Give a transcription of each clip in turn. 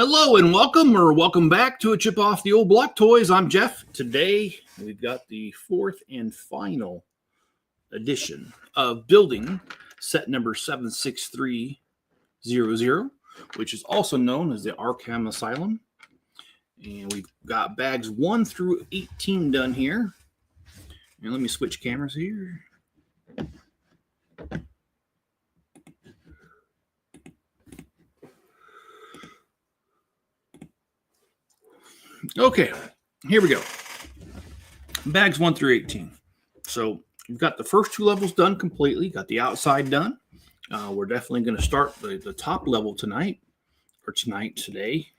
Hello and welcome back to A Chip Off the Old Block Toys. I'm Jeff. Today we've got the fourth and final edition of building set number 76300, which is also known as the Arkham Asylum. And we've got bags 1 through 18 done here. And let me switch cameras here. Okay, here we go. Bags 1 through 18. So we've got the first 2 levels done completely. Got the outside done. We're definitely going to start the top level today.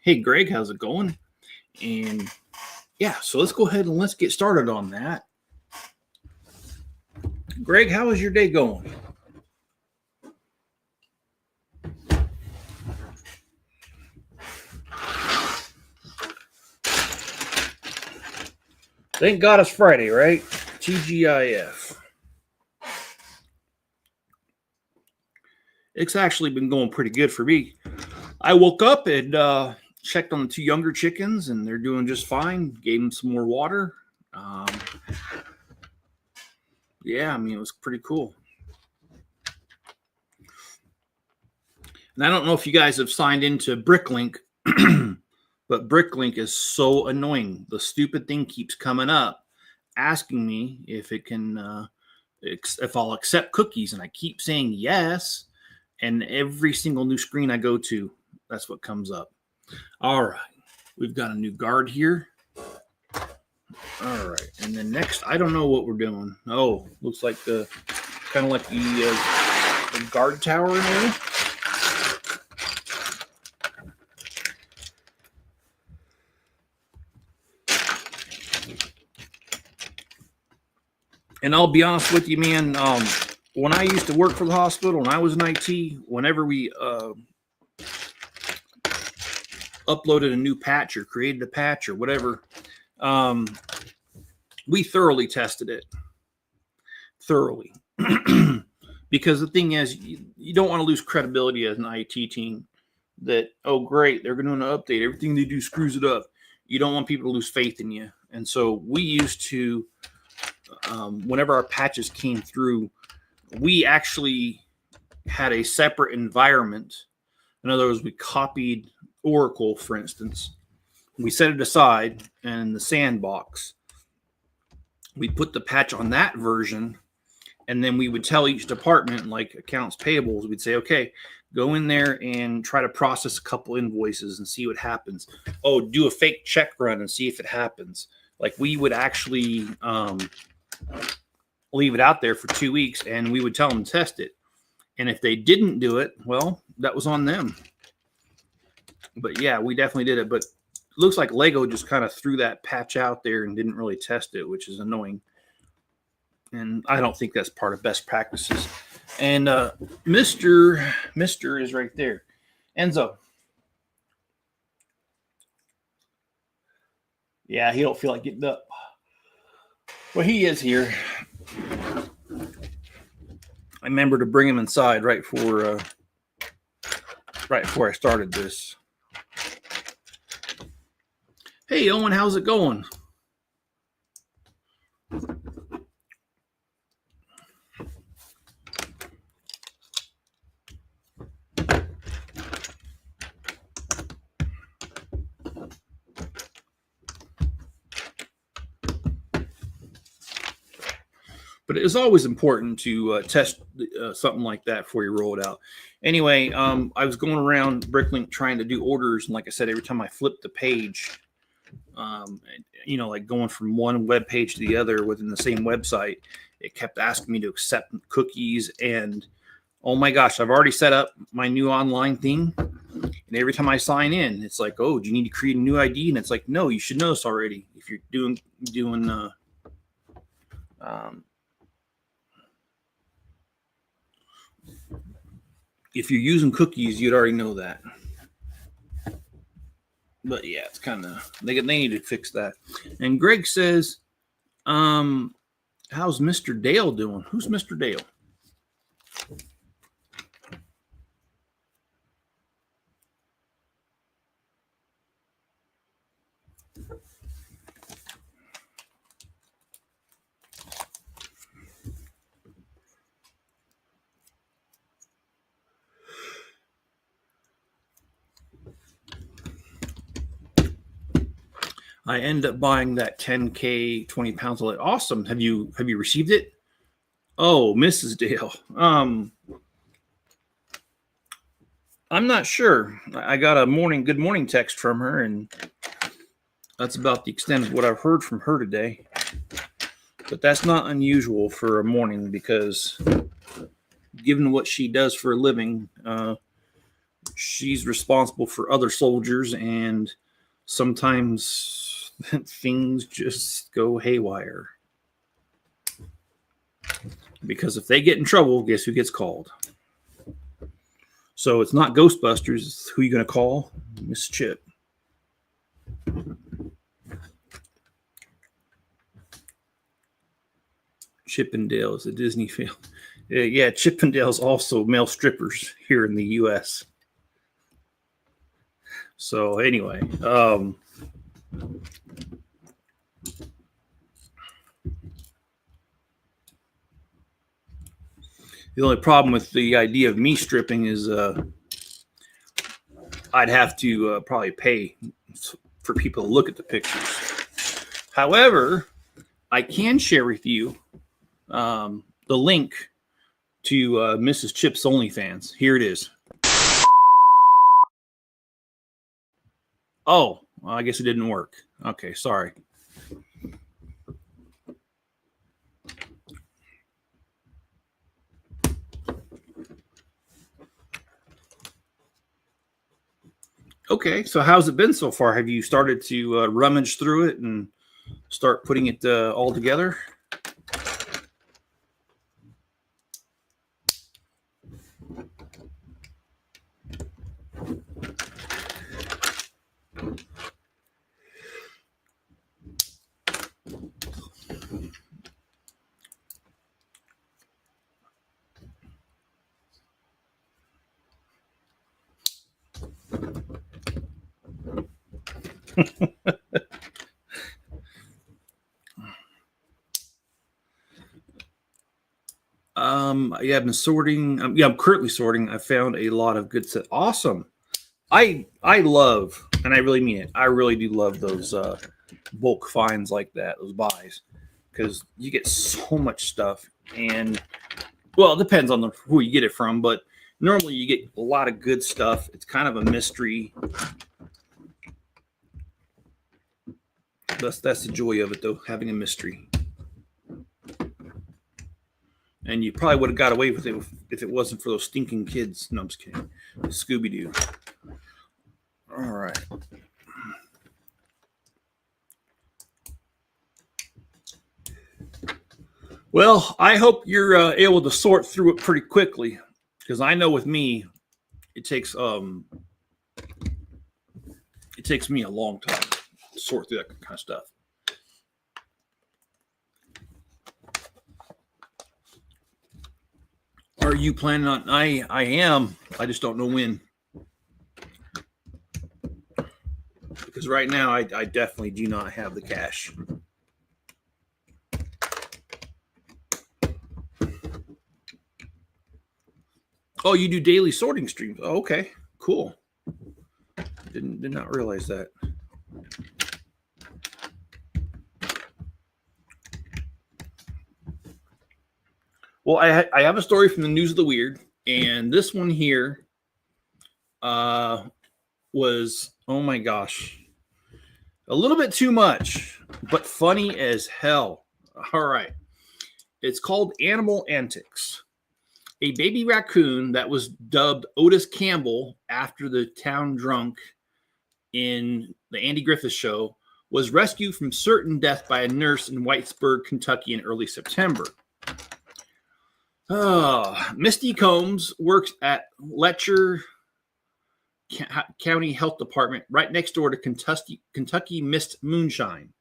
Hey, Greg, how's it going? And yeah, so let's go ahead and let's get started on that. Greg, how is your day going? Thank God it's Friday, right? TGIF. It's actually been going pretty good for me. I woke up and checked on the 2 younger chickens, and they're doing just fine. Gave them some more water. Yeah, I mean, it was pretty cool. And I don't know if you guys have signed into Bricklink, but Bricklink is so annoying. The stupid thing keeps coming up, asking me if it can, if I'll accept cookies, and I keep saying yes. And every single new screen I go to, that's what comes up. All right, we've got a new guard here. All right, and then next, I don't know what we're doing. Oh, looks like the kind of like the guard tower in there. And I'll be honest with you, man, when I used to work for the hospital, when I was in IT, whenever we uploaded a new patch or created a patch or whatever, we thoroughly tested it. Thoroughly. Because the thing is, you don't want to lose credibility as an IT team that, oh, great, they're going to update. Everything they do screws it up. You don't want people to lose faith in you. And so we used to... whenever our patches came through, we actually had a separate environment. In other words, we copied Oracle, for instance. We set it aside, and in the sandbox, we put the patch on that version, and then we would tell each department, like accounts payables, we'd say, okay, go in there and try to process a couple invoices and see what happens. Oh, do a fake check run and see if it happens. Like, we would actually... leave it out there for 2 weeks, and we would tell them to test it. And if they didn't do it, well, that was on them. But yeah, we definitely did it. But it looks like Lego just kind of threw that patch out there and didn't really test it, which is annoying. And I don't think that's part of best practices. And Mr. is right there. Enzo. Yeah, he don't feel like getting up. Well, he is here. I remember to bring him inside right before I started this. Hey, Owen, how's it going? But it's always important to test something like that before you roll it out. Anyway, I was going around Bricklink trying to do orders. And like I said, every time I flipped the page, like going from one web page to the other within the same website, it kept asking me to accept cookies. And oh my gosh, I've already set up my new online thing. And every time I sign in, it's like, oh, do you need to create a new ID? And it's like, no, you should know this already. If you're doing if you're using cookies, you'd already know that. But yeah, it's kind of, they need to fix that. And Greg says, how's Mr. Dale doing? Who's Mr. Dale? I end up buying that 10K 20 pounds of it. Awesome. Have you received it? Oh, Mrs. Dale. I'm not sure. I got a good morning text from her, and that's about the extent of what I've heard from her today. But that's not unusual for a morning, because given what she does for a living, she's responsible for other soldiers, and sometimes things just go haywire. Because if they get in trouble, guess who gets called? So it's not Ghostbusters. It's who you going to call? Miss Chip. Chippendales, a Disney film. Yeah, Chippendales also male strippers here in the U.S. So anyway, the only problem with the idea of me stripping is I'd have to probably pay for people to look at the pictures. However, I can share with you the link to Mrs. Chip's OnlyFans. Here it is. Oh, well, I guess it didn't work. Okay, sorry. Okay, so how's it been so far? Have you started to rummage through it and start putting it all together? Yeah, I've been sorting. I'm currently sorting. I found a lot of good stuff. Awesome. I love, and I really mean it, I really do love those bulk finds like that, those buys, because you get so much stuff. And well, it depends on who you get it from, but normally you get a lot of good stuff. It's kind of a mystery. That's the joy of it, though, having a mystery. And you probably would have got away with it if it wasn't for those stinking kids. No, I'm just kidding. Scooby-Doo. All right. Well, I hope you're able to sort through it pretty quickly, because I know with me, it takes me a long time to sort through that kind of stuff. Are you planning on? I am. I just don't know when. Because right now, I definitely do not have the cash. Oh, you do daily sorting streams. Oh, okay, cool. Did not realize that. Well, I have a story from the News of the Weird, and this one here was, oh my gosh, a little bit too much, but funny as hell. All right. It's called Animal Antics. A baby raccoon that was dubbed Otis Campbell after the town drunk in the Andy Griffith Show was rescued from certain death by a nurse in Whitesburg, Kentucky in early September. Misty Combs works at Letcher County Health Department right next door to Kentucky Mist Moonshine.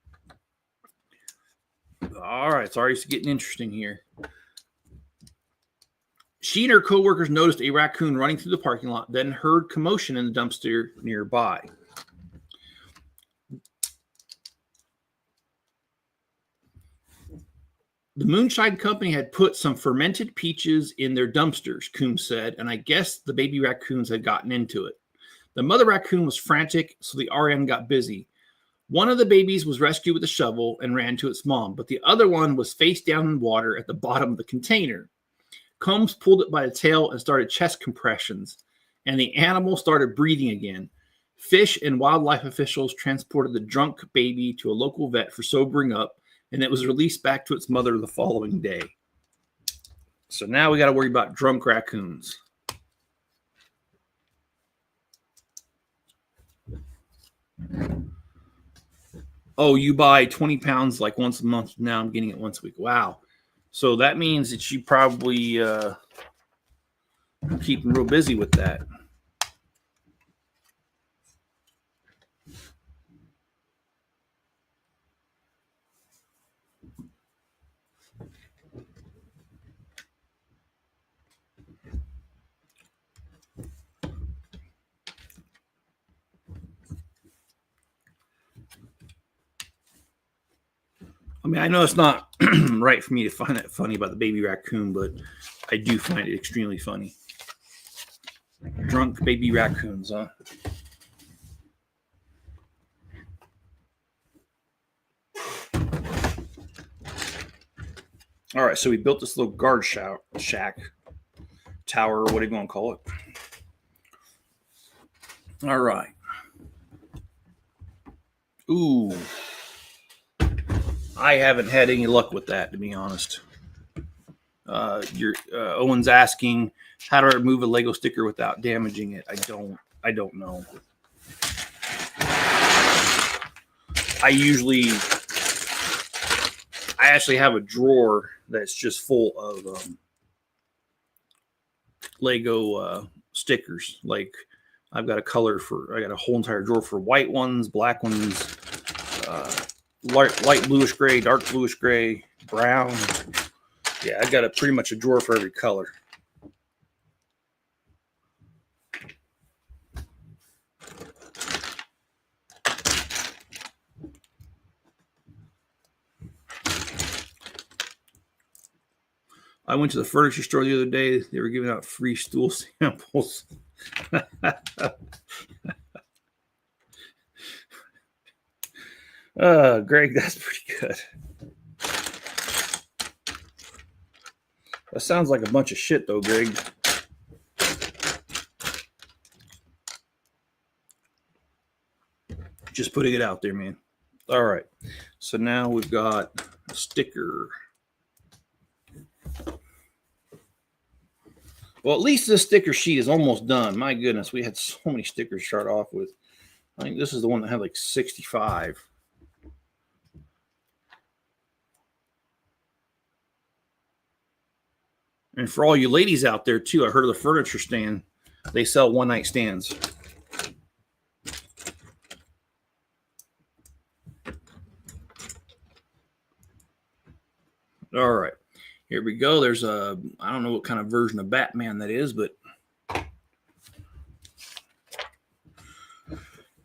All right, it's already getting interesting here. She and her co-workers noticed a raccoon running through the parking lot, then heard commotion in the dumpster nearby. The Moonshine Company had put some fermented peaches in their dumpsters, Coombs said, and I guess the baby raccoons had gotten into it. The mother raccoon was frantic, so the RN got busy. One of the babies was rescued with a shovel and ran to its mom, but the other one was face down in water at the bottom of the container. Combs pulled it by the tail and started chest compressions, and the animal started breathing again. Fish and wildlife officials transported the drunk baby to a local vet for sobering up, and it was released back to its mother the following day. So now we got to worry about drunk raccoons. Oh, you buy 20 pounds like once a month. Now I'm getting it once a week. Wow. So that means that you probably keep them real busy with that. I mean, I know it's not right for me to find that funny about the baby raccoon, but I do find it extremely funny. Drunk baby raccoons, huh? All right, so we built this little guard shack, tower, or whatever you want to call it. All right. Ooh. I haven't had any luck with that, to be honest. Owen's asking, how do I remove a Lego sticker without damaging it? I don't know. I actually have a drawer that's just full of Lego stickers. Like I got a whole entire drawer for white ones, black ones, light bluish gray, dark bluish gray, brown. Yeah, I got pretty much a drawer for every color. I went to the furniture store the other day. They were giving out free stool samples. Greg, that's pretty good. That sounds like a bunch of shit, though, Greg. Just putting it out there, man. All right. So now we've got a sticker. Well, at least this sticker sheet is almost done. My goodness, we had so many stickers to start off with. I think this is the one that had like 65. And for all you ladies out there, too, I heard of the furniture stand. They sell one-night stands. All right. Here we go. There's I don't know what kind of version of Batman that is, but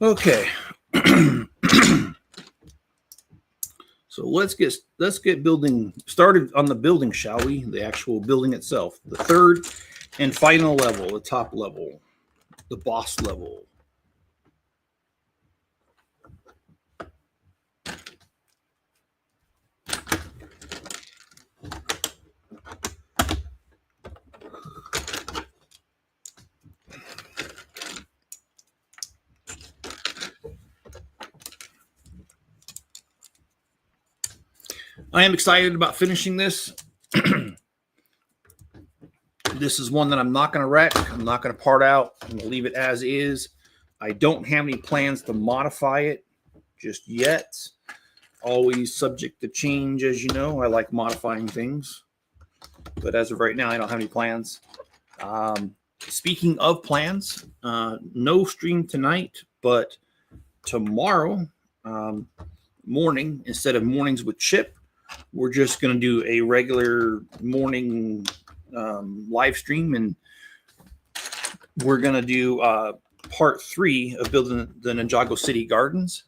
okay. So let's get building started on the building, shall we? The actual building itself. The third and final level, the top level, the boss level. I am excited about finishing this. This is one that I'm not going to wreck. I'm not going to part out. I'm going to leave it as is. I don't have any plans to modify it just yet. Always subject to change, as you know. I like modifying things. But as of right now, I don't have any plans. Speaking of plans, no stream tonight, but tomorrow morning, instead of Mornings with Chip, we're just going to do a regular morning live stream, and we're going to do part 3 of building the Ninjago City Gardens.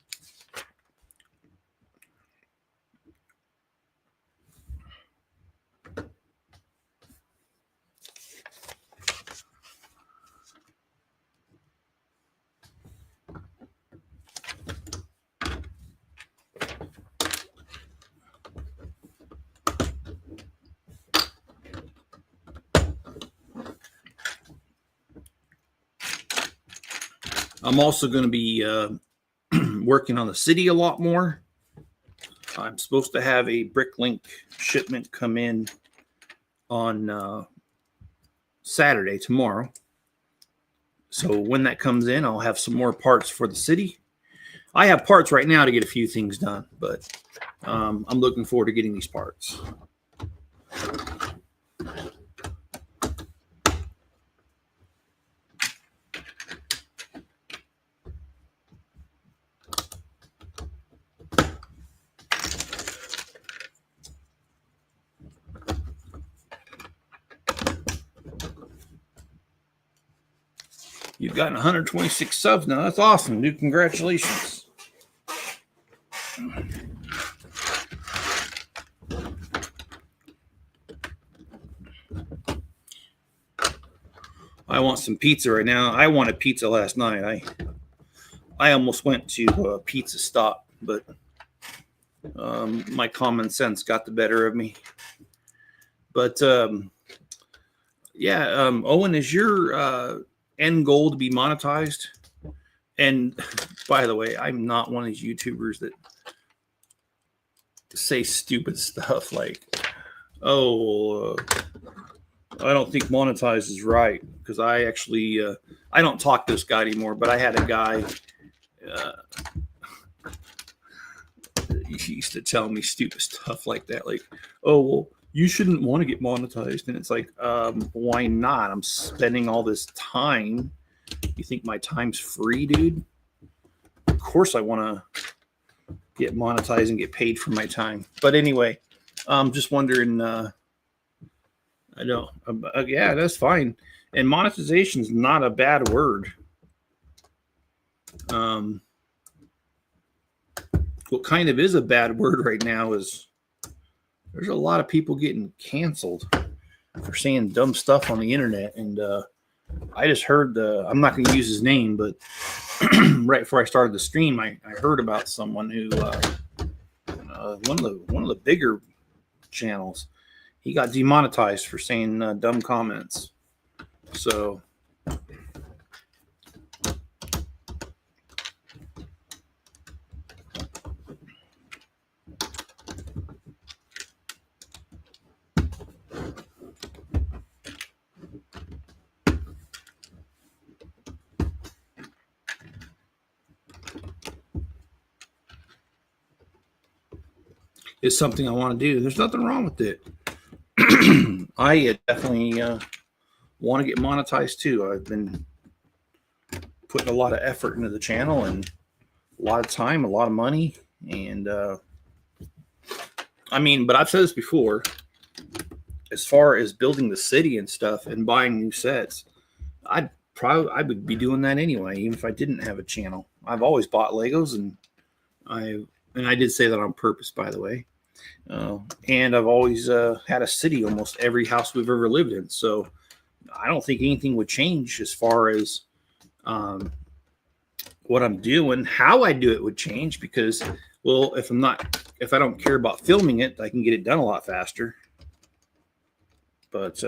I'm also going to be working on the city a lot more. I'm supposed to have a Bricklink shipment come in on Saturday, tomorrow. So when that comes in, I'll have some more parts for the city. I have parts right now to get a few things done, but I'm looking forward to getting these parts. You've gotten 126 subs now. That's awesome, dude. Congratulations. I want some pizza right now. I wanted pizza last night. I almost went to Pizza Stop, but my common sense got the better of me. But yeah, Owen, is your end goal to be monetized? And by the way, I'm not one of these YouTubers that say stupid stuff like, oh, I don't think monetize is right, because I actually I don't talk to this guy anymore, but I had a guy he used to tell me stupid stuff like that, like, oh, well, you shouldn't want to get monetized. And it's like, why not? I'm spending all this time. You think my time's free, dude? Of course I want to get monetized and get paid for my time. But anyway, I'm just wondering, I know, yeah, that's fine. And monetization is not a bad word. What kind of is a bad word right now is there's a lot of people getting canceled for saying dumb stuff on the internet. And I just heard I'm not going to use his name, but right before I started the stream, I heard about someone who one of the bigger channels, he got demonetized for saying dumb comments. So it's something I want to do. There's nothing wrong with it. I definitely want to get monetized too. I've been putting a lot of effort into the channel and a lot of time, a lot of money. And I mean, but I've said this before, as far as building the city and stuff and buying new sets, I would be doing that anyway, even if I didn't have a channel. I've always bought Legos, and I did say that on purpose, by the way. And I've always had a city almost every house we've ever lived in. So I don't think anything would change as far as what I'm doing. How I do it would change, because, well, if I don't care about filming it, I can get it done a lot faster. But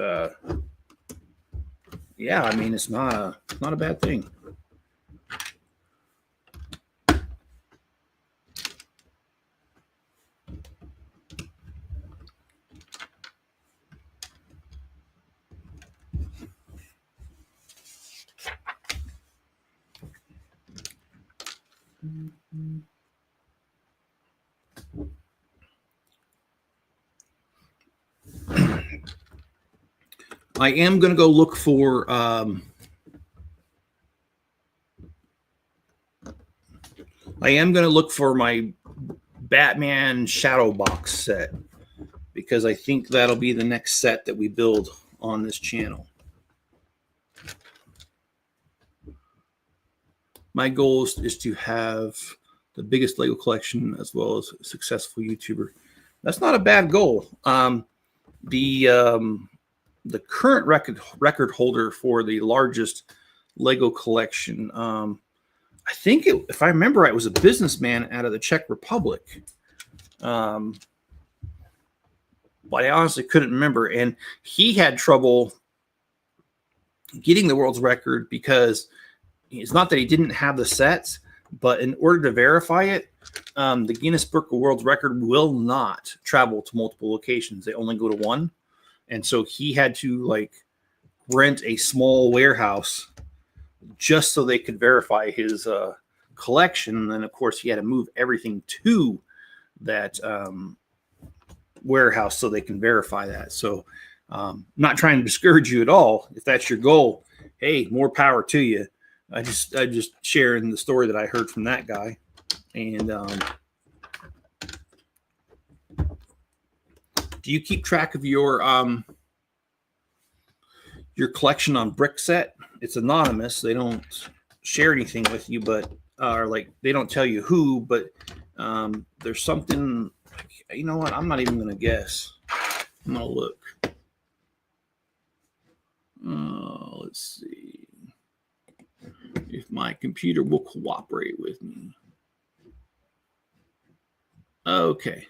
yeah, I mean, it's not a bad thing. I am going to go look for my Batman Shadow Box set, because I think that'll be the next set that we build on this channel. My goal is to have the biggest Lego collection as well as a successful YouTuber. That's not a bad goal. The current record holder for the largest Lego collection, I think if I remember right, it was a businessman out of the Czech Republic. But I honestly couldn't remember. And he had trouble getting the world's record because it's not that he didn't have the sets, but in order to verify it, the Guinness Book of World Record will not travel to multiple locations. They only go to one. And so he had to like rent a small warehouse just so they could verify his collection. And then, of course, he had to move everything to that warehouse so they can verify that. So not trying to discourage you at all. If that's your goal, hey, more power to you. I just sharing the story that I heard from that guy. And do you keep track of your collection on Brickset? It's anonymous. They don't share anything with you, but or like they don't tell you who, but there's something. You know what? I'm not even gonna guess. I'm gonna look. Let's see if my computer will cooperate with me. Okay.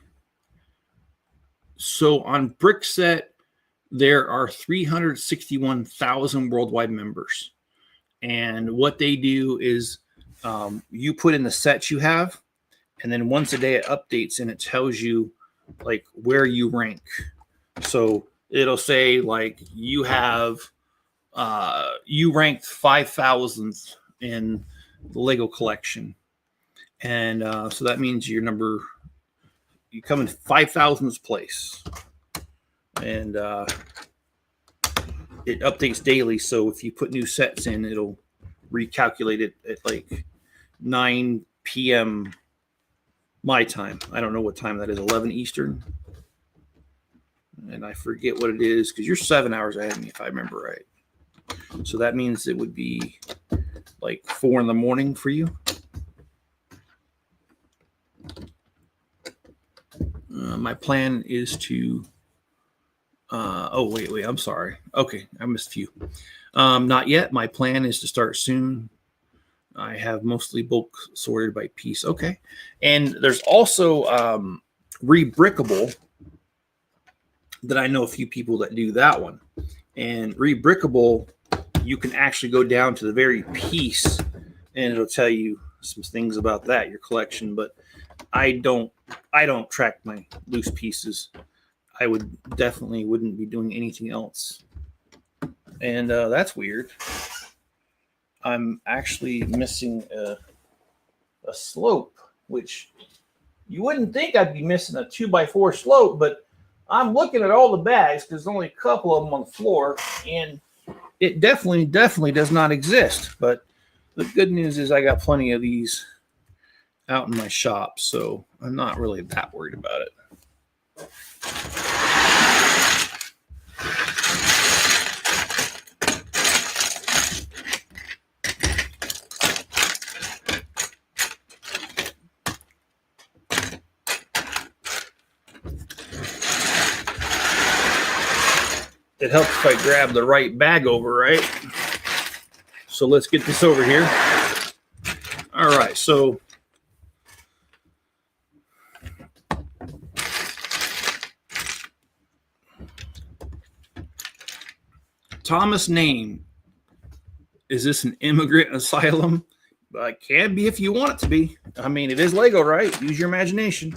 So on Brickset, there are 361,000 worldwide members. And what they do is you put in the sets you have, and then once a day it updates and it tells you like where you rank. So it'll say like you have you ranked 5,000th in the Lego collection. And so that means you come in 5,000th place. And it updates daily. So if you put new sets in, it'll recalculate it at like 9 p.m. my time. I don't know what time that is, 11 Eastern. And I forget what it is because you're 7 hours ahead of me, if I remember right. So that means it would be like 4 in the morning for you. My plan is to wait, I'm sorry. Okay, I missed a few. Not yet. My plan is to start soon. I have mostly bulk sorted by piece. Okay. And there's also Rebrickable that I know a few people that do that one. And Rebrickable, you can actually go down to the very piece and it'll tell you some things about that, your collection. But I don't track my loose pieces. I wouldn't be doing anything else. And that's weird. I'm actually missing a slope, which you wouldn't think I'd be missing a 2x4 slope, but I'm looking at all the bags because there's only a couple of them on the floor, and it definitely does not exist. But the good news is I got plenty of these out in my shop, so I'm not really that worried about it. It helps if I grab the right bag over, right? So let's get this over here. All right, so Thomas name. Is this an immigrant asylum? It can be if you want it to be. I mean, it is Lego, right? Use your imagination.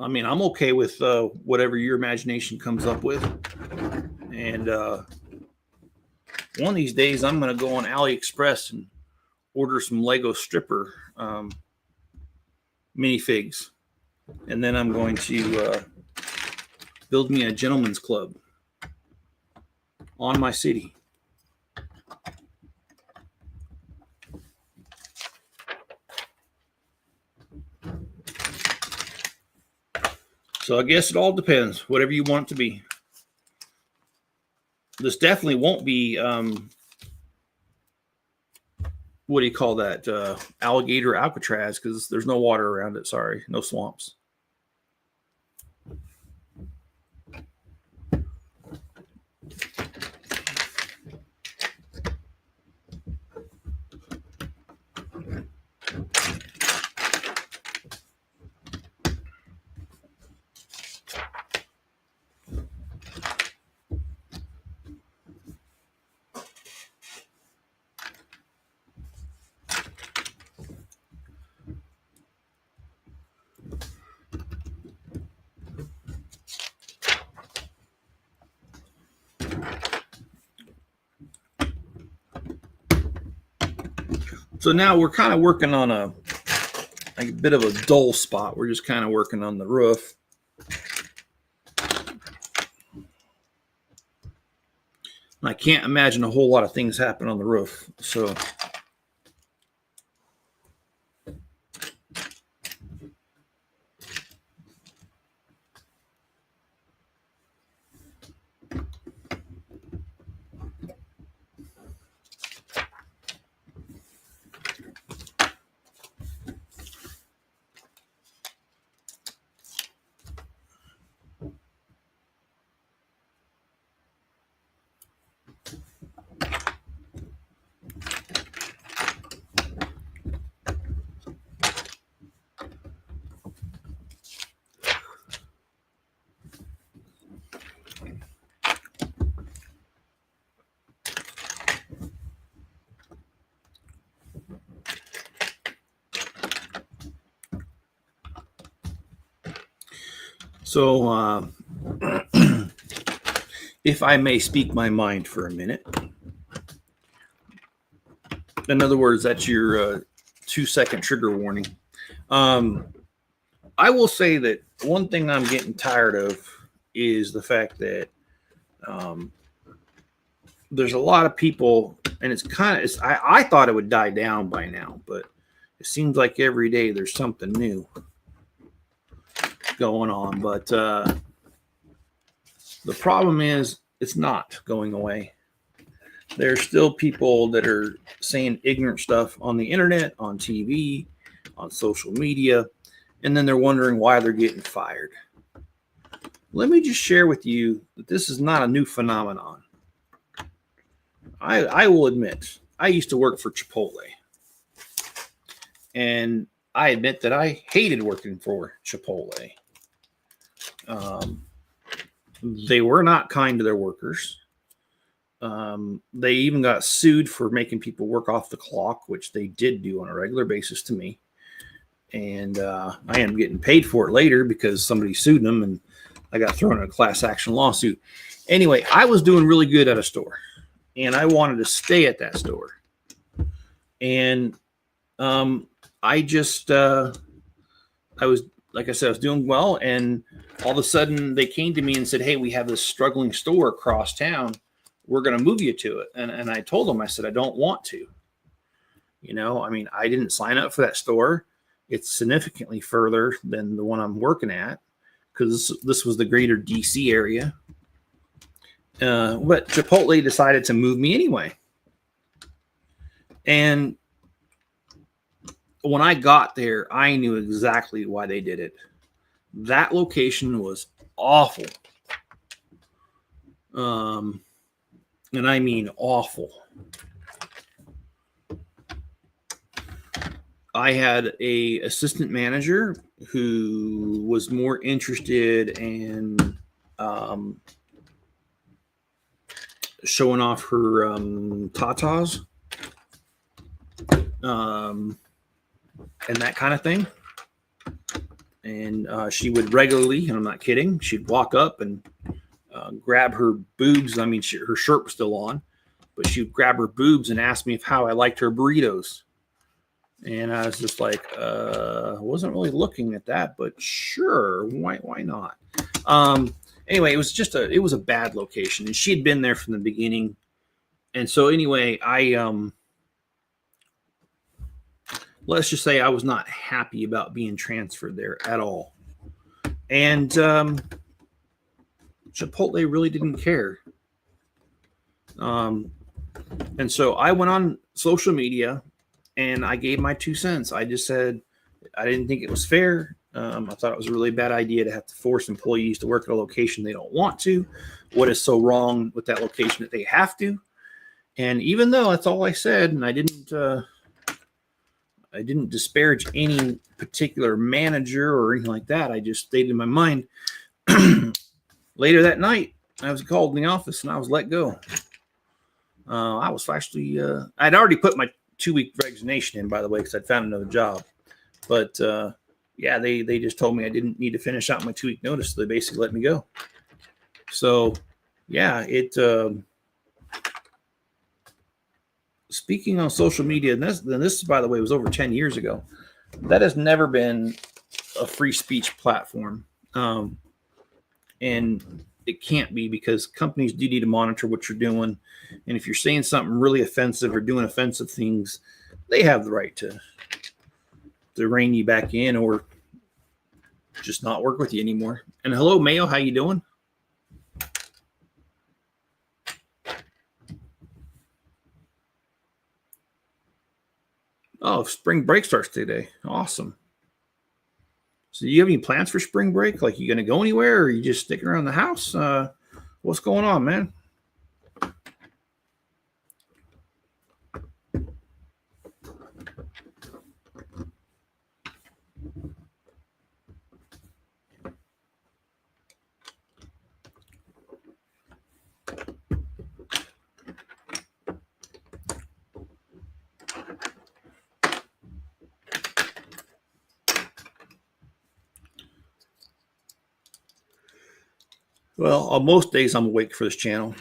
I mean, I'm okay with whatever your imagination comes up with. And one of these days, I'm going to go on AliExpress and order some Lego stripper minifigs. And then I'm going to build me a gentleman's club on my city. So I guess it all depends, whatever you want it to be. This definitely won't be, what do you call that? Alligator Alcatraz, because there's no water around it. Sorry, no swamps. So now we're kind of working on a bit of a dull spot. We're just kind of working on the roof. I can't imagine a whole lot of things happen on the roof. So if I may speak my mind for a minute. In other words, that's your 2-second trigger warning. I will say that one thing I'm getting tired of is the fact that there's a lot of people, and it's kind of, I thought it would die down by now, but it seems like every day there's something new going on. But the problem is it's not going away. There's still people that are saying ignorant stuff on the internet, on TV, on social media, and then they're wondering why they're getting fired. Let me just share with you that this is not a new phenomenon. I will admit, I used to work for Chipotle. And I admit that I hated working for Chipotle. They were not kind to their workers. They even got sued for making people work off the clock, which they did do on a regular basis to me. And I ended up getting paid for it later because somebody sued them and I got thrown in a class action lawsuit. Anyway, I was doing really good at a store and I wanted to stay at that store. And I was, like I said, I was doing well. And all of a sudden they came to me and said, hey, we have this struggling store across town. We're going to move you to it. And I told them, I said, I don't want to. You know, I mean, I didn't sign up for that store. It's significantly further than the one I'm working at because this was the greater DC area. But Chipotle decided to move me anyway. And when I got there, I knew exactly why they did it. That location was awful. And I mean awful. I had a assistant manager who was more interested in showing off her tatas and that kind of thing. And she would regularly, and I'm not kidding, she'd walk up and grab her boobs. I mean, her shirt was still on, but she'd grab her boobs and ask me how I liked her burritos. And I was just like, I wasn't really looking at that, but sure, why not? Anyway, it was a bad location, and she had been there from the beginning. And so anyway, let's just say I was not happy about being transferred there at all. And Chipotle really didn't care. And so I went on social media and I gave my 2 cents. I just said I didn't think it was fair. I thought it was a really bad idea to have to force employees to work at a location they don't want to. What is so wrong with that location that they have to? And even though that's all I said, and I didn't disparage any particular manager or anything like that. I just stated in my mind. Later that night, I was called in the office and I was let go. I was actually, I'd already put my 2-week resignation in, by the way, because I'd found another job. But yeah, they just told me I didn't need to finish out my 2-week notice. So they basically let me go. So yeah, speaking on social media, and this, by the way, was over 10 years ago. That has never been a free speech platform. And it can't be, because companies do need to monitor what you're doing. And if you're saying something really offensive or doing offensive things, they have the right to rein you back in or just not work with you anymore. And hello, Mayo, how you doing? Oh, spring break starts today. Awesome. So do you have any plans for spring break? Like, you going to go anywhere, or are you just sticking around the house? What's going on, man? Well, on most days I'm awake for this channel.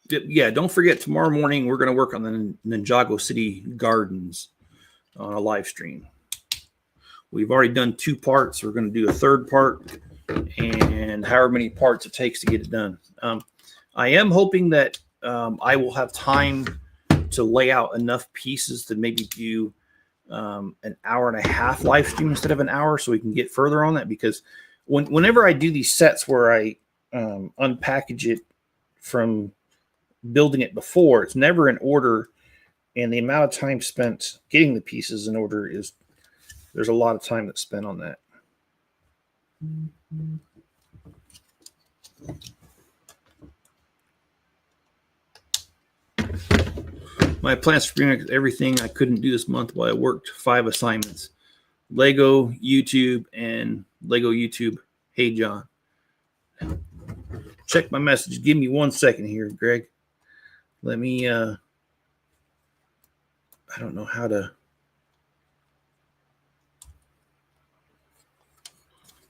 Yeah, don't forget, tomorrow morning we're going to work on the Ninjago City Gardens on a live stream. We've already done 2 parts. We're going to do a 3rd part, and however many parts it takes to get it done. I am hoping that I will have time to lay out enough pieces to maybe do an hour and a half live stream instead of an hour, so we can get further on that. Because whenever I do these sets where I unpackage it from building it before, it's never in order, and the amount of time spent getting the pieces in order there's a lot of time that's spent on that. My plans for everything I couldn't do this month while I worked 5 assignments: Lego, YouTube, and Lego YouTube. Hey, John. Check my message. Give me 1 second here, Greg. Let me, I don't know how to.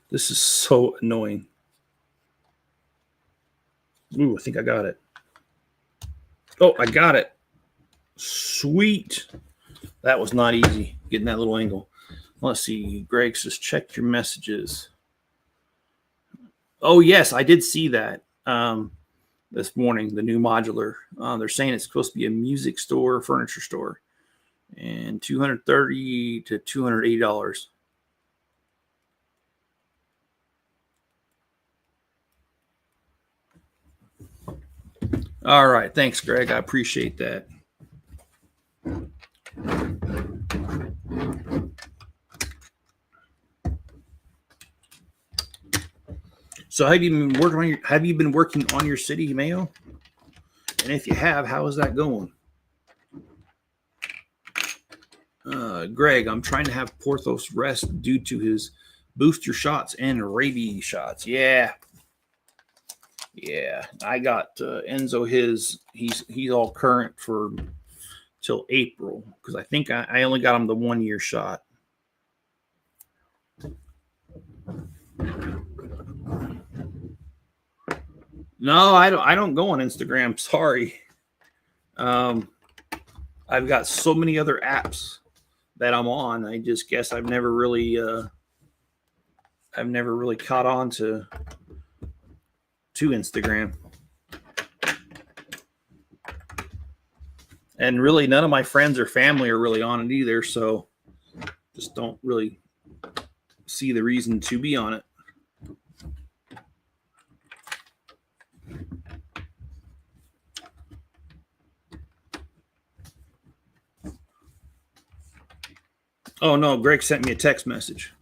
This is so annoying. Ooh, I think I got it. Oh, I got it. Sweet. That was not easy, getting that little angle. Let's see. Greg says, check your messages. Oh, yes, I did see that this morning, the new modular. They're saying it's supposed to be a music store, furniture store, and $230 to $280. All right. Thanks, Greg. I appreciate that. So have you been working on your city, Mayo? And if you have, how is that going? Greg, I'm trying to have Porthos rest due to his booster shots and rabies shots. Yeah. I got Enzo he's all current for till April, because I think I only got him the 1-year shot. No, I don't go on Instagram. Sorry. I've got so many other apps that I'm on. I just guess I've never really caught on to Instagram. And really, none of my friends or family are really on it either, so just don't really see the reason to be on it. Oh, no, Greg sent me a text message.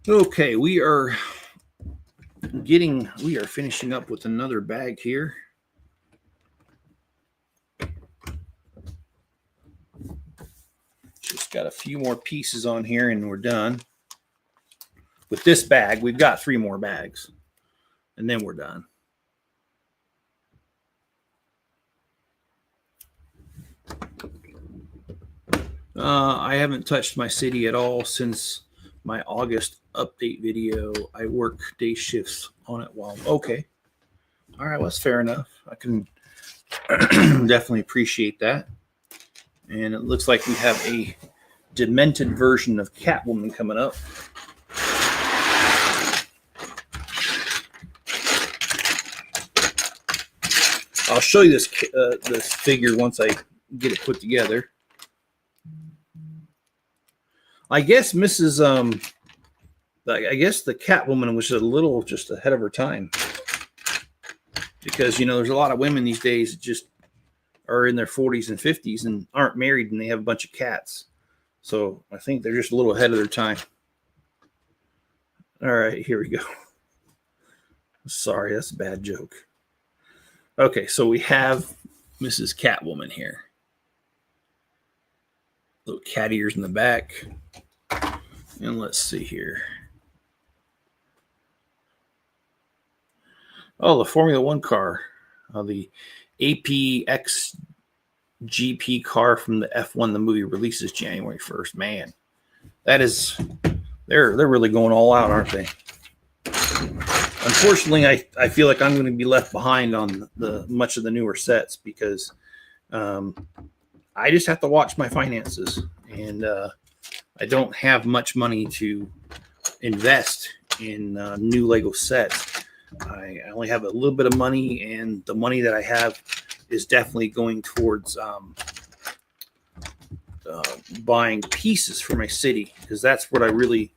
Okay, we are finishing up with another bag here. Just got a few more pieces on here and we're done. With this bag, we've got 3 more bags, and then we're done. I haven't touched my city at all since my August update video. I work day shifts on it while. Okay. All right. Well, that's fair enough. I can definitely appreciate that. And it looks like we have a demented version of Catwoman coming up. I'll show you this figure once I get it put together. I guess I guess the Catwoman was a little just ahead of her time, because there's a lot of women these days that just are in their 40s and 50s and aren't married, and they have a bunch of cats. So I think they're just a little ahead of their time. All right, here we go. Sorry, that's a bad joke. Okay, so we have Mrs. Catwoman here. Little cat ears in the back. And let's see here. Oh, the Formula One car. The APX GP car from the F1, the movie, releases January 1st. Man, that is, they're really going all out, aren't they? Unfortunately, I feel like I'm going to be left behind on much of the newer sets, because I just have to watch my finances, and I don't have much money to invest in new Lego sets. I only have a little bit of money, and the money that I have is definitely going towards buying pieces for my city, because that's what I really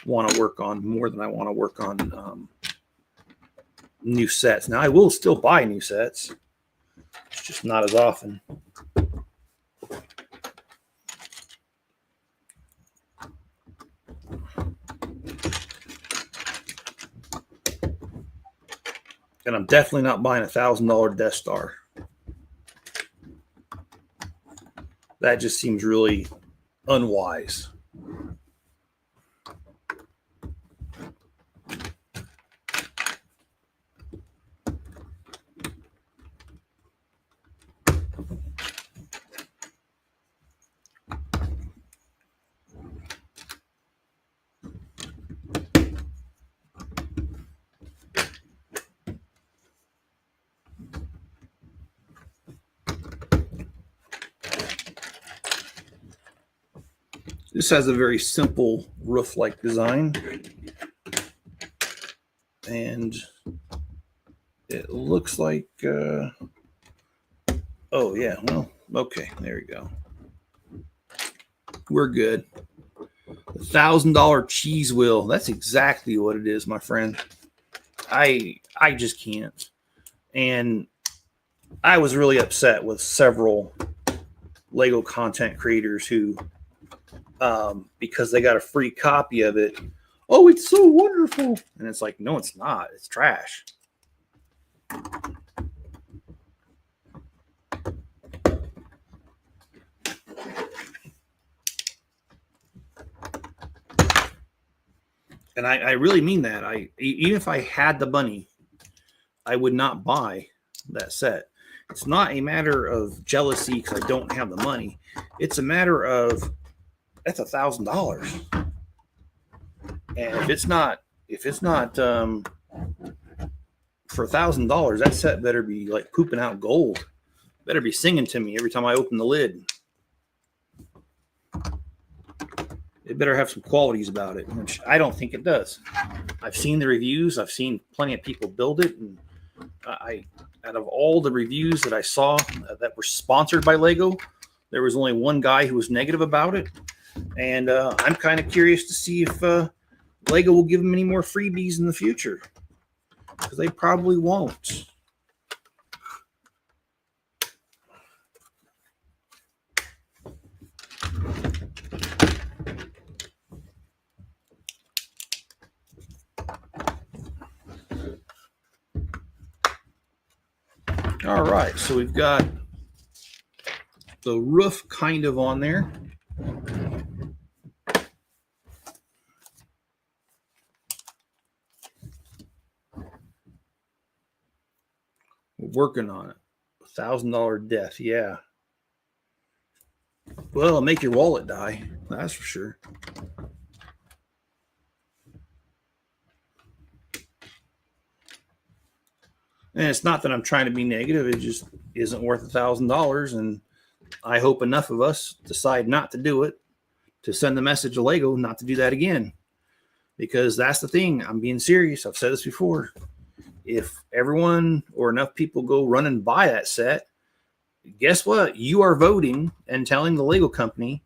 want to work on more than I want to work on new sets. Now, I will still buy new sets. It's just not as often. And I'm definitely not buying $1,000 Death Star. That just seems really unwise. This has a very simple roof-like design, and it looks like, oh yeah, well, okay, there we go. We're good. $1,000 cheese wheel. That's exactly what it is, my friend. I just can't. And I was really upset with several Lego content creators who, because they got a free copy of it, oh, it's so wonderful. And it's like, no, it's not. It's trash. And I really mean that. Even if I had the money, I would not buy that set. It's not a matter of jealousy because I don't have the money. It's a matter of, that's $1,000. And if it's not for $1,000, that set better be like pooping out gold. Better be singing to me every time I open the lid. It better have some qualities about it, which I don't think it does. I've seen the reviews. I've seen plenty of people build it, and out of all the reviews that I saw that were sponsored by Lego, there was only one guy who was negative about it. And I'm kind of curious to see if Lego will give them any more freebies in the future, because they probably won't. All right, so we've got the roof kind of on there. We're working on it. $1,000 death, yeah. Well, it'll make your wallet die. That's for sure. And it's not that I'm trying to be negative. It just isn't worth $1,000. And I hope enough of us decide not to do it, to send the message to Lego not to do that again. Because that's the thing. I'm being serious. I've said this before. If everyone or enough people go run and buy that set, guess what? You are voting and telling the Lego company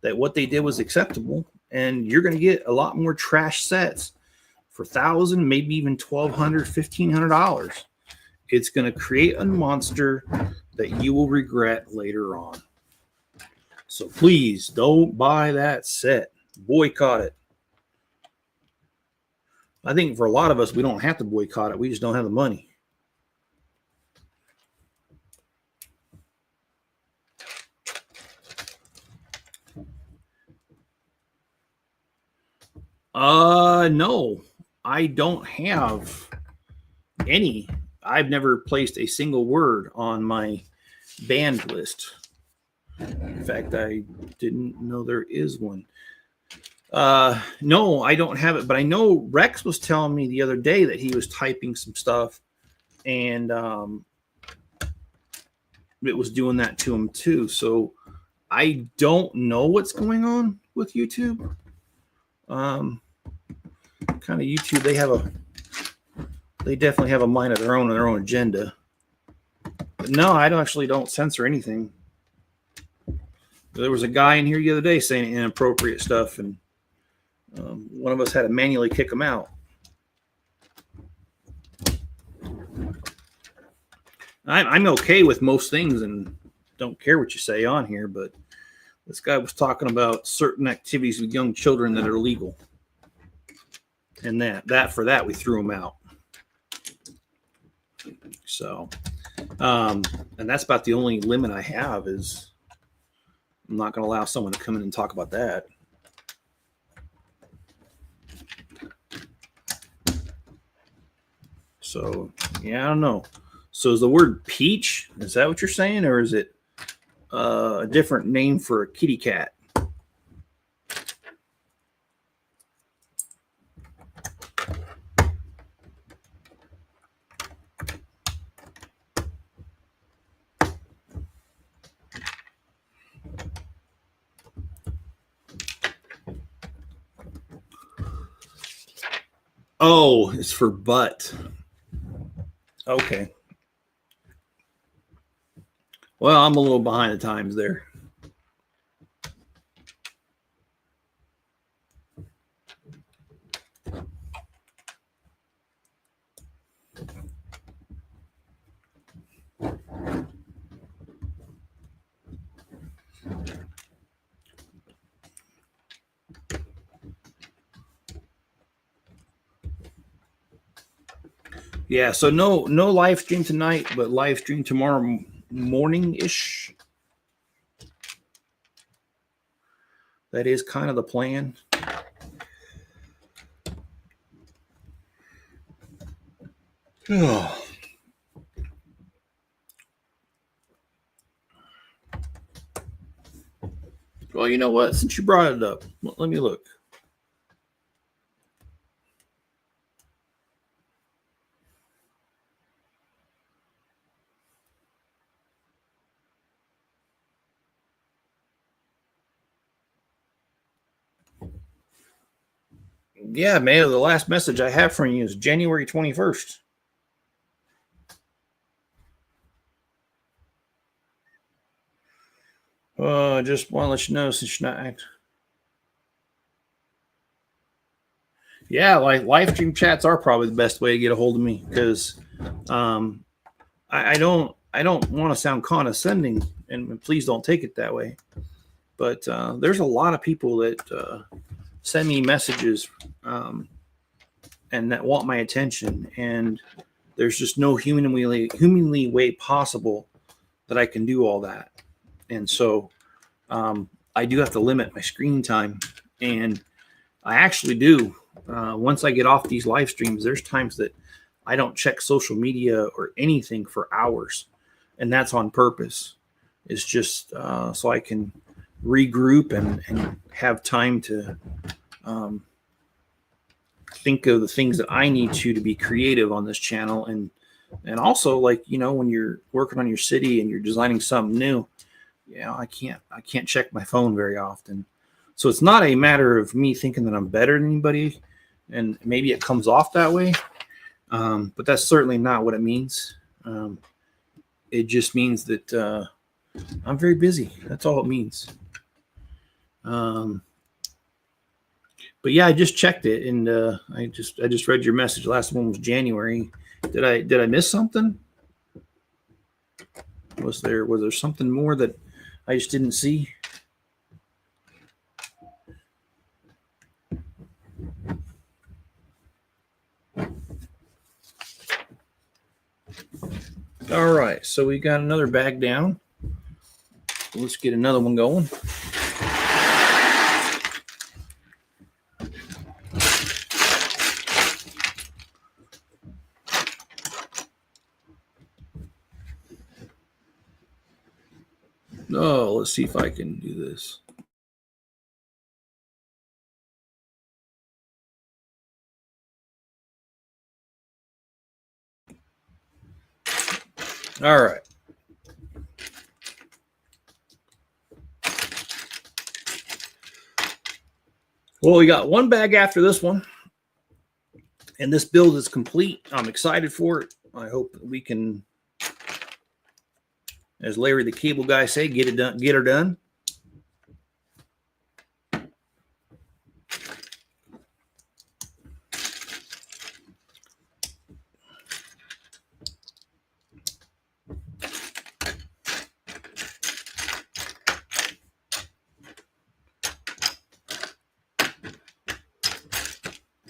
that what they did was acceptable, and you're going to get a lot more trash sets for $1,000, maybe even $1,200, $1,500. It's going to create a monster that you will regret later on. So please don't buy that set. Boycott it. I think for a lot of us, we don't have to boycott it. We just don't have the money. No, I don't have any. I've never placed a single word on my banned list. In fact, I didn't know there is one. No, I don't have it, but I know Rex was telling me the other day that he was typing some stuff, and it was doing that to him too. So I don't know what's going on with YouTube. Kind of YouTube, they definitely have a mind of their own and their own agenda. But no, I don't censor anything. There was a guy in here the other day saying inappropriate stuff, and one of us had to manually kick him out. I'm okay with most things and don't care what you say on here, but this guy was talking about certain activities with young children that are illegal. And that we threw him out. So, and that's about the only limit I have is I'm not going to allow someone to come in and talk about that. So, yeah, I don't know. So is the word peach, is that what you're saying? Or is it a different name for a kitty cat? Oh, it's for butt. Okay. Well, I'm a little behind the times there. Yeah, so no live stream tonight, but live stream tomorrow morning-ish. That is kind of the plan. Oh. Well, you know what? Since you brought it up, let me look. Yeah, man, the last message I have from you is January 21st. I just want to let you know since you're not acting. Yeah, like live stream chats are probably the best way to get a hold of me because I don't want to sound condescending, and please don't take it that way. But there's a lot of people that send me messages and that want my attention, and there's just no humanly way possible that I can do all that. And so I do have to limit my screen time, and I actually do. Once I get off these live streams, there's times that I don't check social media or anything for hours, and that's on purpose. It's just so I can regroup and have time to think of the things that I need to be creative on this channel. And also, like, you know, when you're working on your city and you're designing something new, you know, I can't check my phone very often. So it's not a matter of me thinking that I'm better than anybody, and maybe it comes off that way, but that's certainly not what it means. It just means that I'm very busy. That's all it means. But yeah, I just checked it, and I just read your message. Last one was January. Did I miss something? Was there something more that I just didn't see? All right, so we got another bag down. Let's get another one going. Oh, let's see if I can do this. All right. Well, we got one bag after this one, and this build is complete. I'm excited for it. I hope that we can, as Larry the Cable Guy say, get it done, get her done.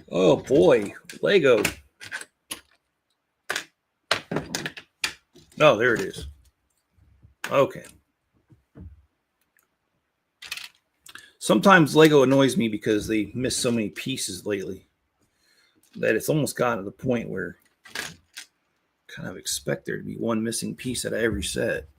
Oh boy, Lego. Oh, there it is. Okay. Sometimes Lego annoys me because they miss so many pieces lately that it's almost gotten to the point where I kind of expect there to be one missing piece out of every set.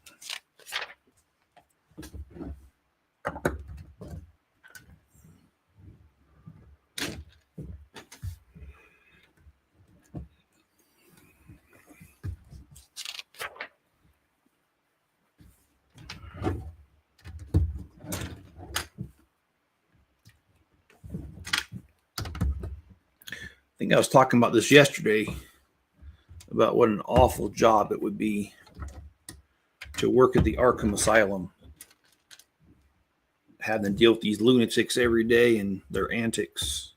I think I was talking about this yesterday, about what an awful job it would be to work at the Arkham Asylum, having to deal with these lunatics every day and their antics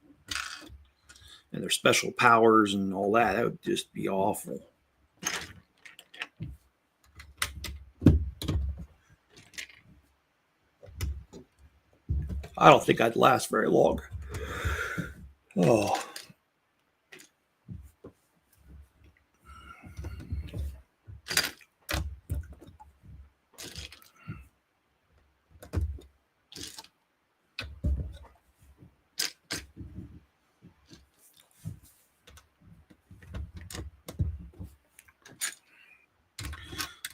and their special powers and all that. That would just be awful. I don't think I'd last very long. Oh.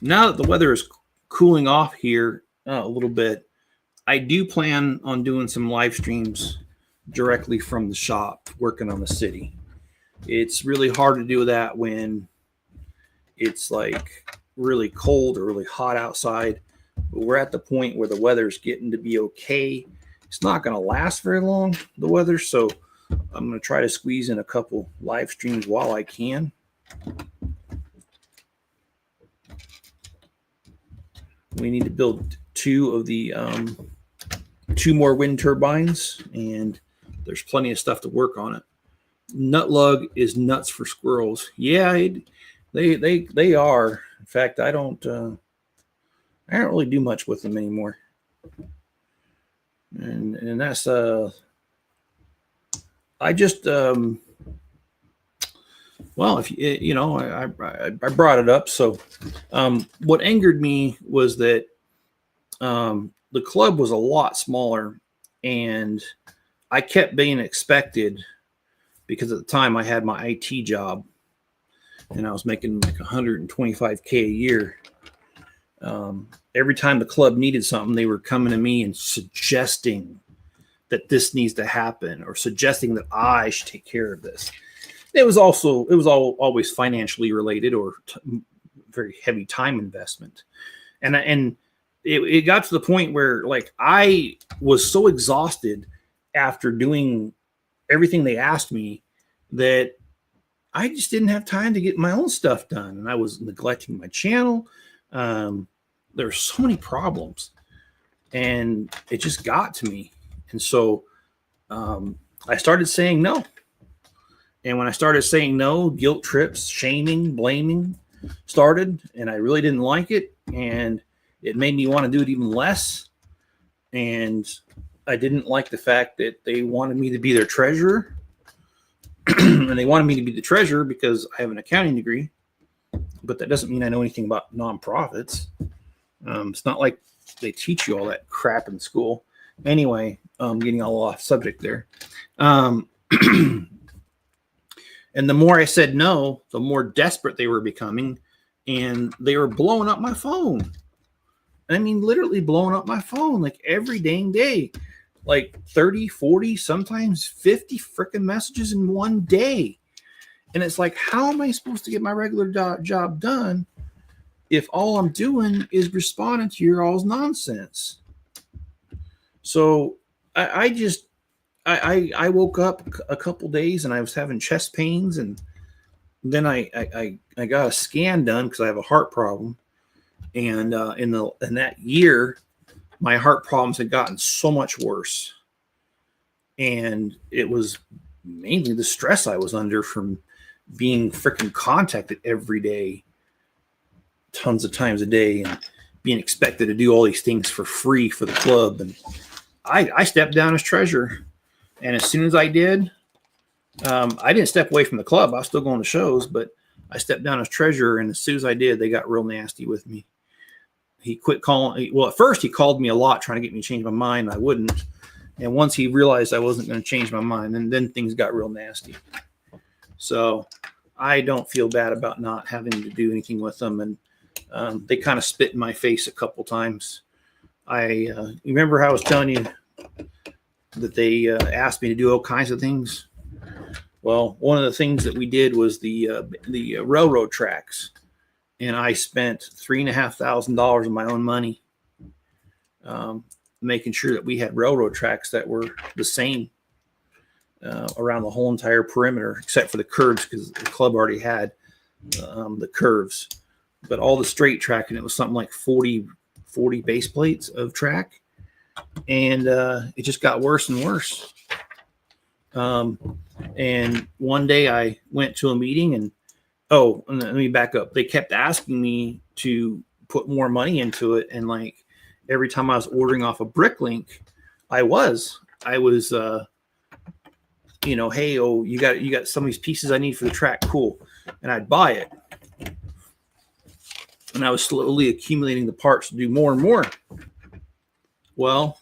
Now that the weather is cooling off here a little bit, I do plan on doing some live streams directly from the shop, working on the city. It's really hard to do that when it's like really cold or really hot outside. But we're at the point where the weather's getting to be okay. It's not going to last very long, the weather, so I'm going to try to squeeze in a couple live streams while I can. We need to build two more wind turbines, and there's plenty of stuff to work on it. Nutlug is nuts for squirrels. Yeah, they are. In fact, I don't really do much with them anymore. And that's I just well, if you know, I brought it up. So what angered me was that the club was a lot smaller, and I kept being expected, because at the time I had my IT job and I was making like $125K a year. every time the club needed something, they were coming to me and suggesting that this needs to happen, or suggesting that I should take care of this. It was always financially related, or very heavy time investment. And it got to the point where, like, I was so exhausted after doing everything they asked me that I just didn't have time to get my own stuff done. And I was neglecting my channel. There were so many problems, and it just got to me. And so I started saying no. And when I started saying no, guilt trips, shaming, blaming started, and I really didn't like it. And it made me want to do it even less. And I didn't like the fact that they wanted me to be their treasurer. And they wanted me to be the treasurer because I have an accounting degree. But that doesn't mean I know anything about nonprofits. It's not like they teach you all that crap in school. Anyway, I'm getting all off subject there. And the more I said no, the more desperate they were becoming. And they were blowing up my phone. I mean, literally blowing up my phone like every dang day. Like 30, 40, sometimes 50 freaking messages in one day. And it's like, how am I supposed to get my regular job done if all I'm doing is responding to your all's nonsense? So I woke up a couple days and I was having chest pains, and then I got a scan done because I have a heart problem. And in that year, my heart problems had gotten so much worse. And it was mainly the stress I was under from being freaking contacted every day, tons of times a day, and being expected to do all these things for free for the club. And I stepped down as treasurer. And as soon as I did, I didn't step away from the club. I was still going to shows, but I stepped down as treasurer. And as soon as I did, they got real nasty with me. He quit calling. Well, at first he called me a lot trying to get me to change my mind. I wouldn't. And once he realized I wasn't going to change my mind, then things got real nasty. So I don't feel bad about not having to do anything with them. And they kind of spit in my face a couple times. You remember how I was telling you that they asked me to do all kinds of things? Well, one of the things that we did was the railroad tracks. And I spent $3,500 of my own money making sure that we had railroad tracks that were the same around the whole entire perimeter, except for the curves, because the club already had the curves. But all the straight track, and it was something like 40 base plates of track. And it just got worse and worse. And one day I went to a meeting, and let me back up. They kept asking me to put more money into it. And like every time I was ordering off of Bricklink, I was, hey, you got some of these pieces I need for the track. Cool. And I'd buy it. And I was slowly accumulating the parts to do more and more. Well,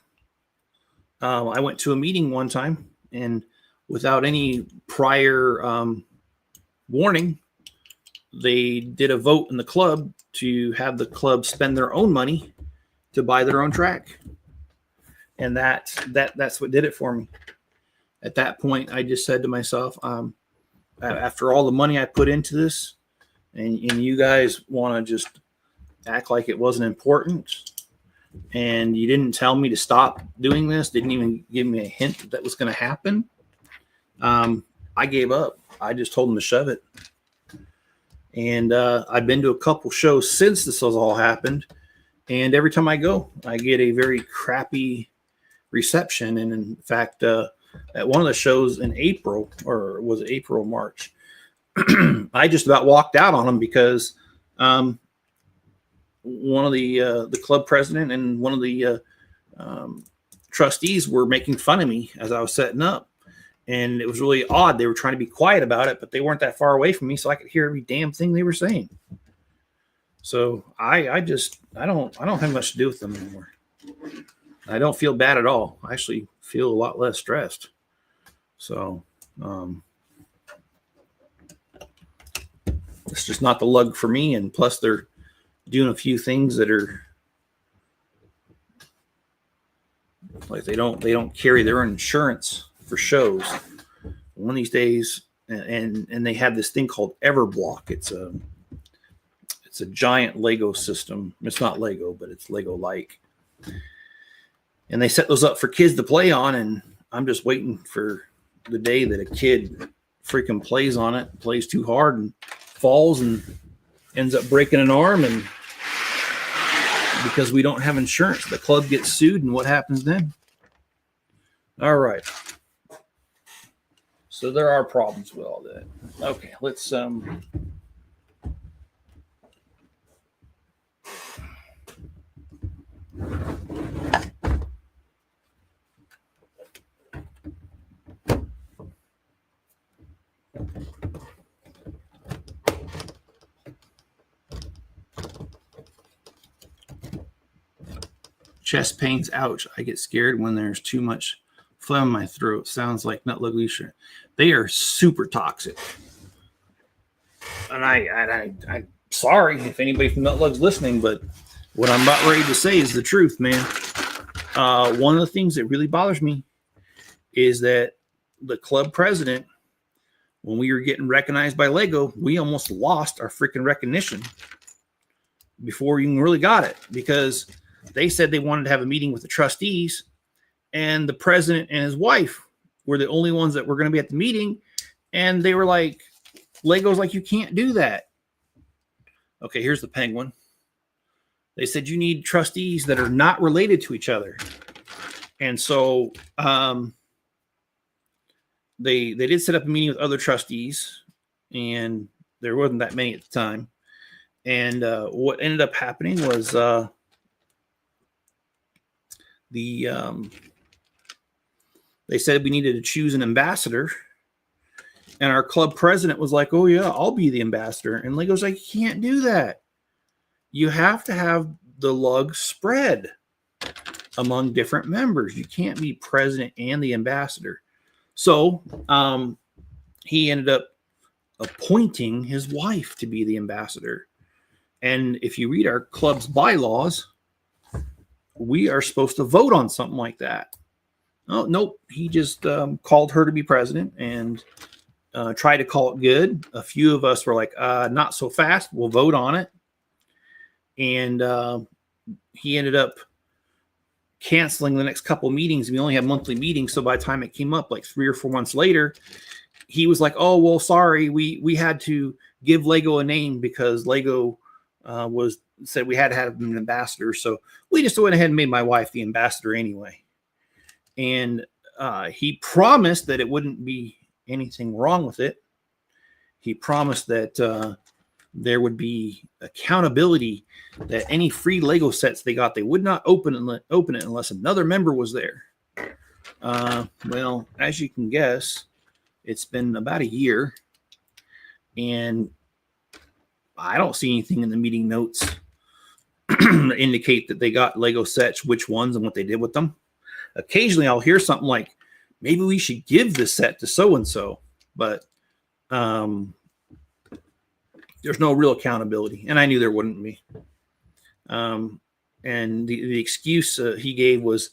I went to a meeting one time, and without any prior warning, they did a vote in the club to have the club spend their own money to buy their own track. And that's what did it for me. At that point, I just said to myself, after all the money I put into this, and you guys want to just act like it wasn't important, and you didn't tell me to stop doing this, didn't even give me a hint that was going to happen, I gave up. I just told them to shove it. And I've been to a couple shows since this has all happened. And every time I go, I get a very crappy reception. And in fact, at one of the shows in April, or was it April or March, I just about walked out on them because one of the club president and one of the trustees were making fun of me as I was setting up. And it was really odd. They were trying to be quiet about it, but they weren't that far away from me, so I could hear every damn thing they were saying. So I don't have much to do with them anymore. I don't feel bad at all. I actually feel a lot less stressed. So it's just not the lug for me. And plus, they're doing a few things that are Like they don't carry their own insurance for shows. One of these days, and they have this thing called Everblock. It's a giant Lego system. It's not Lego, but it's Lego-like. And they set those up for kids to play on, and I'm just waiting for the day that a kid freaking plays on it, plays too hard and falls and ends up breaking an arm, and because we don't have insurance, the club gets sued, and what happens then? All right. So there are problems with all that. Okay, let's chest pains, ouch. I get scared when there's too much phlegm in my throat. Sounds like Nutlug Leisure. They are super toxic. And I'm sorry if anybody from Nutlug's listening, but what I'm about ready to say is the truth, man. One of the things that really bothers me is that the club president, when we were getting recognized by Lego, we almost lost our freaking recognition before we even really got it, because they said they wanted to have a meeting with the trustees, and the president and his wife were the only ones that were going to be at the meeting. And they were like, Lego's like, you can't do that. Okay, here's the penguin. They said you need trustees that are not related to each other. And so they did set up a meeting with other trustees, and there wasn't that many at the time. And what ended up happening was they said we needed to choose an ambassador, and our club president was like, oh yeah, I'll be the ambassador. And Lego's like, you can't do that. You have to have the lug spread among different members. You can't be president and the ambassador. So he ended up appointing his wife to be the ambassador. And if you read our club's bylaws, we are supposed to vote on something like that. Oh, nope. He just called her to be president and tried to call it good. A few of us were like, not so fast. We'll vote on it. And he ended up canceling the next couple of meetings. We only had monthly meetings. So by the time it came up like 3 or 4 months later, he was like, oh, well, sorry. We had to give Lego a name because Lego said we had to have an ambassador. So we just went ahead and made my wife the ambassador anyway. And he promised that it wouldn't be anything wrong with it. He promised that there would be accountability, that any free Lego sets they got, they would not open it unless another member was there. Well, as you can guess, it's been about a year, and I don't see anything in the meeting notes that indicate that they got Lego sets, which ones and what they did with them. Occasionally I'll hear something like, maybe we should give this set to so-and-so, but there's no real accountability. And I knew there wouldn't be. And the excuse he gave was,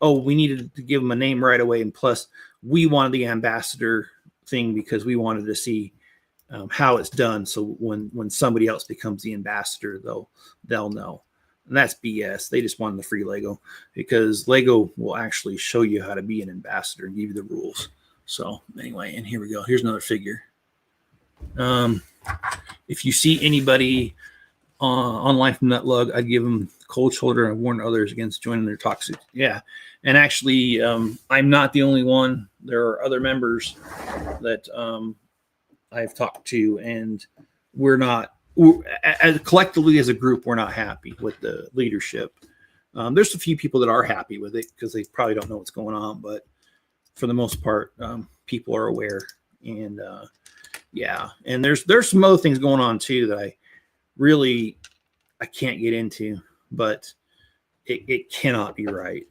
oh, we needed to give him a name right away. And plus we wanted the ambassador thing because we wanted to see how it's done. So when somebody else becomes the ambassador, they'll know. And that's BS. They just wanted the free Lego, because Lego will actually show you how to be an ambassador and give you the rules. So anyway, and here we go. Here's another figure. If you see anybody online from Nutlug, I'd give them cold shoulder and warn others against joining their toxic. Yeah. And actually, I'm not the only one. There are other members that I've talked to, and collectively as a group, we're not happy with the leadership. There's a few people that are happy with it because they probably don't know what's going on, but for the most part, people are aware. And yeah, and there's some other things going on too that I can't get into, but it cannot be right.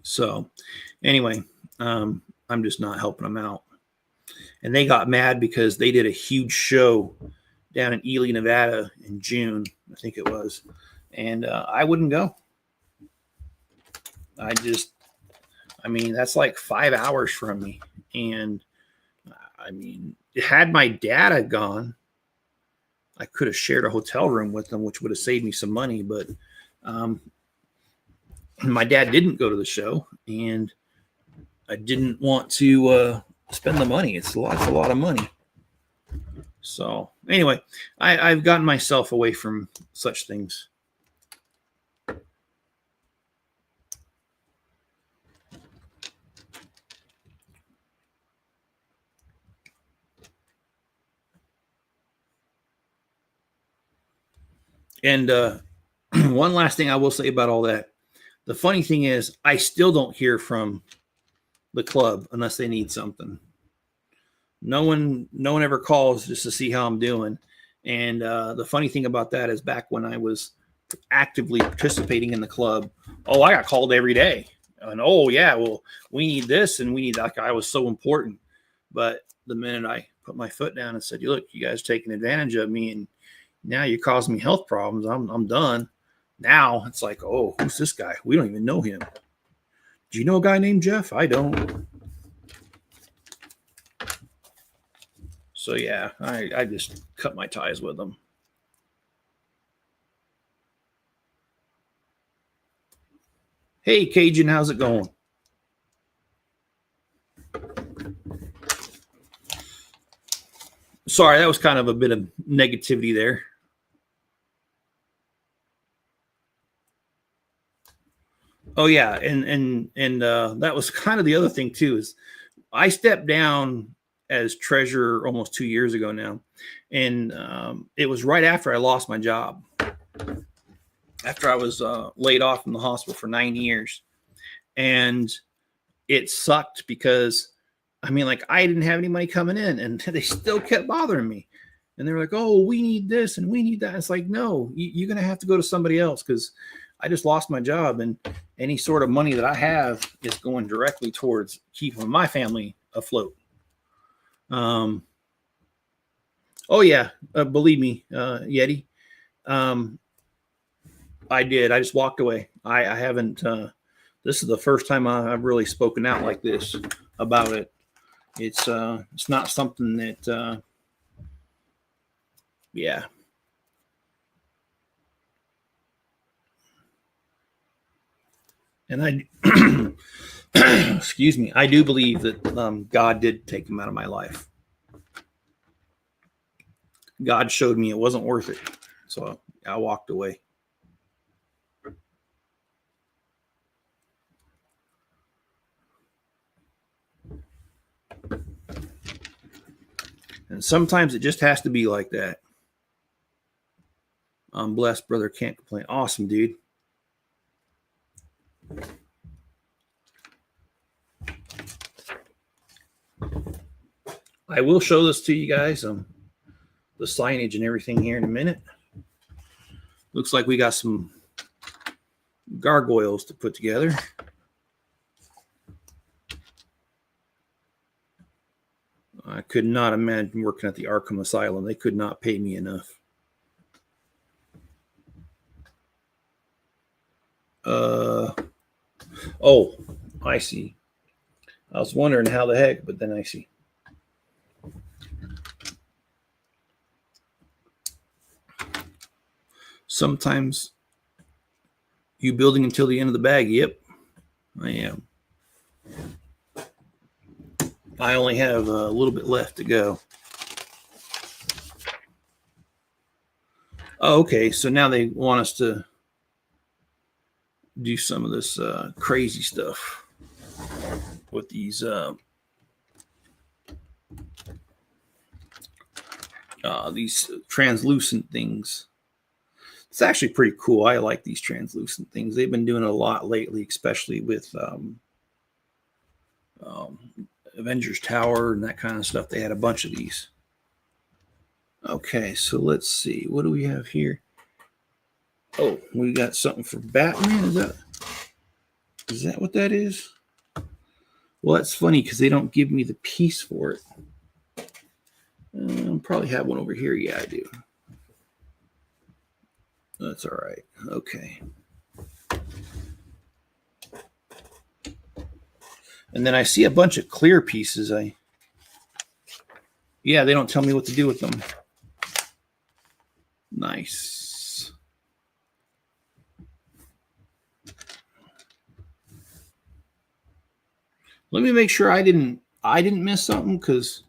So anyway, I'm just not helping them out. And they got mad because they did a huge show down in Ely, Nevada in June, I think it was. and I wouldn't go. I mean, that's like 5 hours from me. And I mean, had my dad had gone, I could have shared a hotel room with them, which would have saved me some money. But my dad didn't go to the show, and I didn't want to spend the money. It's a lot of money. So anyway, I've gotten myself away from such things. And one last thing I will say about all that. The funny thing is, I still don't hear from the club unless they need something. No one ever calls just to see how I'm doing. And the funny thing about that is, back when I was actively participating in the club, oh, I got called every day. And oh yeah, well, we need this and we need that. I was so important. But the minute I put my foot down and said, look, you guys are taking advantage of me, and now you're causing me health problems, I'm done. Now it's like, oh, who's this guy? We don't even know him. Do you know a guy named Jeff? I don't. So yeah, I just cut my ties with them. Hey, Cajun, how's it going? Sorry, that was kind of a bit of negativity there. Oh yeah, and that was kind of the other thing too, is I stepped down as treasurer almost 2 years ago now, and it was right after I lost my job, after I was laid off from the hospital for 9 years, and it sucked because, I mean, like, I didn't have any money coming in, and they still kept bothering me, and they were like, "Oh, we need this and we need that." It's like, no, you're gonna have to go to somebody else, because I just lost my job, and any sort of money that I have is going directly towards keeping my family afloat. Oh yeah, believe me, Yeti. I did. I just walked away. I haven't. This is the first time I've really spoken out like this about it. It's not something that. Yeah. And I, excuse me, I do believe that God did take him out of my life. God showed me it wasn't worth it, so I walked away. And sometimes it just has to be like that. I'm blessed, brother. Can't complain. Awesome, dude. I will show this to you guys, the signage and everything here in a minute. Looks like we got some gargoyles to put together. I could not imagine working at the Arkham Asylum. They could not pay me enough. Oh, I see. I was wondering how the heck, but then I see. Sometimes you building until the end of the bag. Yep, I am. I only have a little bit left to go. Oh, okay, so now they want us to do some of this crazy stuff with these translucent things. It's actually pretty cool. I like these translucent things. They've been doing it a lot lately, especially with Avengers Tower and that kind of stuff. They had a bunch of these. Okay, so let's see. What do we have here? Oh, we got something for Batman. Is that what that is? Well, that's funny because they don't give me the piece for it. Probably have one over here. Yeah, I do. That's all right. Okay. And then I see a bunch of clear pieces. Yeah, they don't tell me what to do with them. Nice. Let me make sure I didn't miss something, because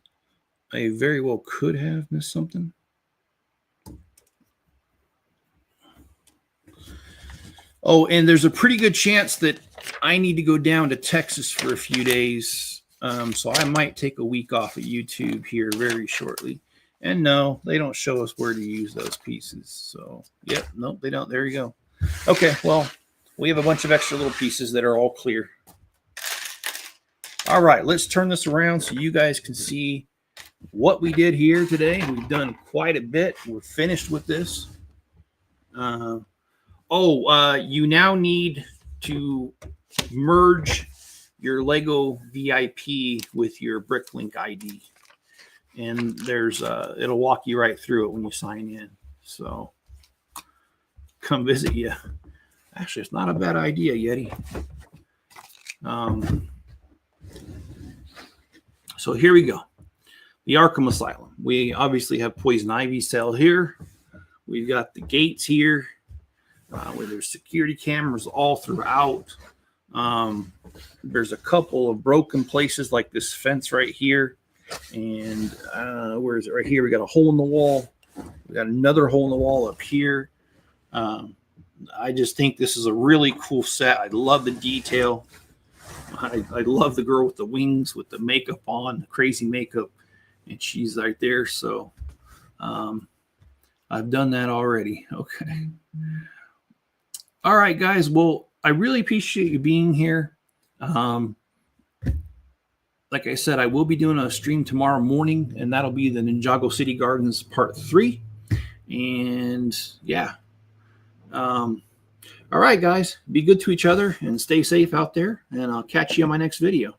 I very well could have missed something. Oh, and there's a pretty good chance that I need to go down to Texas for a few days. So I might take a week off of YouTube here very shortly. And no, they don't show us where to use those pieces. So, yep, nope, they don't. There you go. Okay, well, we have a bunch of extra little pieces that are all clear. All right, let's turn this around so you guys can see what we did here today. We've done quite a bit. We're finished with this. You now need to merge your Lego VIP with your Bricklink ID. And there's it'll walk you right through it when you sign in. So come visit you. Actually, it's not a bad idea, Yeti. So here we go. The Arkham Asylum. We obviously have Poison Ivy cell here. We've got the gates here, where there's security cameras all throughout. There's a couple of broken places like this fence right here. And where is it? Right here. We got a hole in the wall. We got another hole in the wall up here. I just think this is a really cool set. I love the detail. I love the girl with the wings with the makeup on, the crazy makeup, and she's right there. So I've done that already. Okay. All right, guys. Well, I really appreciate you being here. Like I said, I will be doing a stream tomorrow morning, and that'll be the Ninjago City Gardens Part 3. And yeah. All right, guys. Be good to each other and stay safe out there. And I'll catch you on my next video.